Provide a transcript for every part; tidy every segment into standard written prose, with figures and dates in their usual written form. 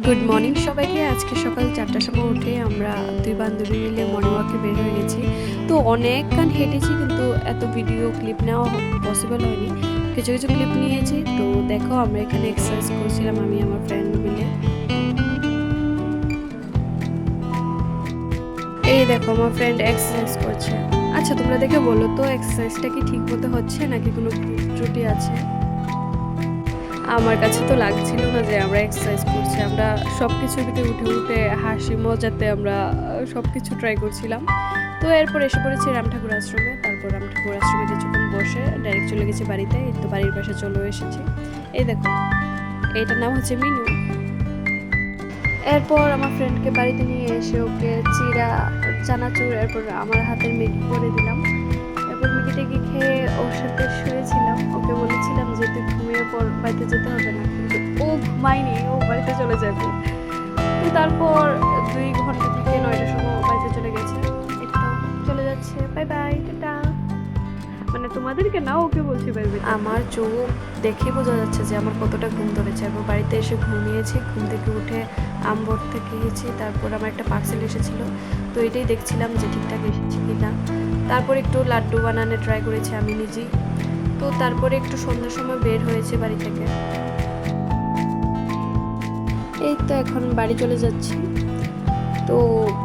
Good morning সবাইকে। আজকে সকাল 4টার সময় উঠে আমরা দুই বান্ধবী মিলে মর্নিং ওয়াকে বের হয়ে গেছি। তো অনেকক্ষণ হেঁটেছি, কিন্তু এত ভিডিও ক্লিপ নেওয়া পসিবল হয়নি। কিছু কিছু ক্লিপ নিয়েছি। তো দেখো, আমরা এখানে এক্সারসাইজ করছিলাম আমি আমার ফ্রেন্ড মিলে। এই দেখো, আমার ফ্রেন্ড এক্সারসাইজ করছে। আচ্ছা, তোমরা দেখে বলো তো এক্সারসাইজটা কি ঠিক মতো হচ্ছে নাকি কোনো ত্রুটি আছে? আমার কাছে তো লাগছিল না যে আমরা এক্সারসাইজ করছি। আমরা সব কিছুর ভিতরে উঠে উঠে হাসি মজাতে আমরা সব কিছু ট্রাই করছিলাম। তো এরপর এসে পড়েছি রাম ঠাকুর আশ্রমে। তারপর রাম ঠাকুর আশ্রমে কিছুক্ষণ বসে ডাইরেক্ট চলে গেছি বাড়িতে। এই তো বাড়ির পাশে চলে এসেছি। এই দেখো, এইটার নাম হচ্ছে মিনু। এরপর আমার ফ্রেন্ডকে বাড়িতে নিয়ে এসে ওকে চিড়া, চানাচুর, এরপর আমার হাতের ম্যাগি করে দিলাম। এরপর ম্যাগিটা খেয়ে ওর সাথে শুয়েছিলাম। ওকে বলেছিলাম যে তুই ঘুমিয়ে পর, বাড়িতে যেতে হবে না, কিন্তু ও ঘুমায়নি, ও বাড়িতে চলে যাবে। তো তারপর 2 ঘন্টা থেকে 9টার সময় বাড়িতে চলে গেছে। এটাও চলে যাচ্ছে। Bye bye, tata. মানে তোমাদেরকে না, ওকে বলছি বাই বাই। আমার চোখ দেখে বোঝা যাচ্ছে যে আমার কতটা ঘুম ধরেছে। এরপর বাড়িতে এসে ঘুমিয়েছি। ঘুম থেকে উঠে আম ভর্তা খেয়েছি। তারপর আমার একটা পার্সেল এসেছিল, তো এটাই দেখছিলাম যে ঠিকঠাক এসেছে কিনা। তারপর একটু লাড্ডু বানানো ট্রাই করেছি আমি নিজেই। তো তারপরে একটু সন্ধ্যার সময় বের হয়েছে বাড়ি থেকে। এই তো এখন বাড়ি চলে যাচ্ছি। তো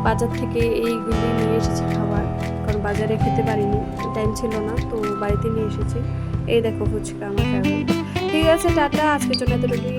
বাজার থেকে এইগুলি নিয়ে এসেছি খাবার, কারণ বাজারে খেতে পারিনি, টাইম ছিল না, তো বাড়িতে নিয়ে এসেছি। এই দেখো ফুচকা, আমার ফেভারিট। ঠিক আছে, টাটা, আজকের জন্য এতটুকুই।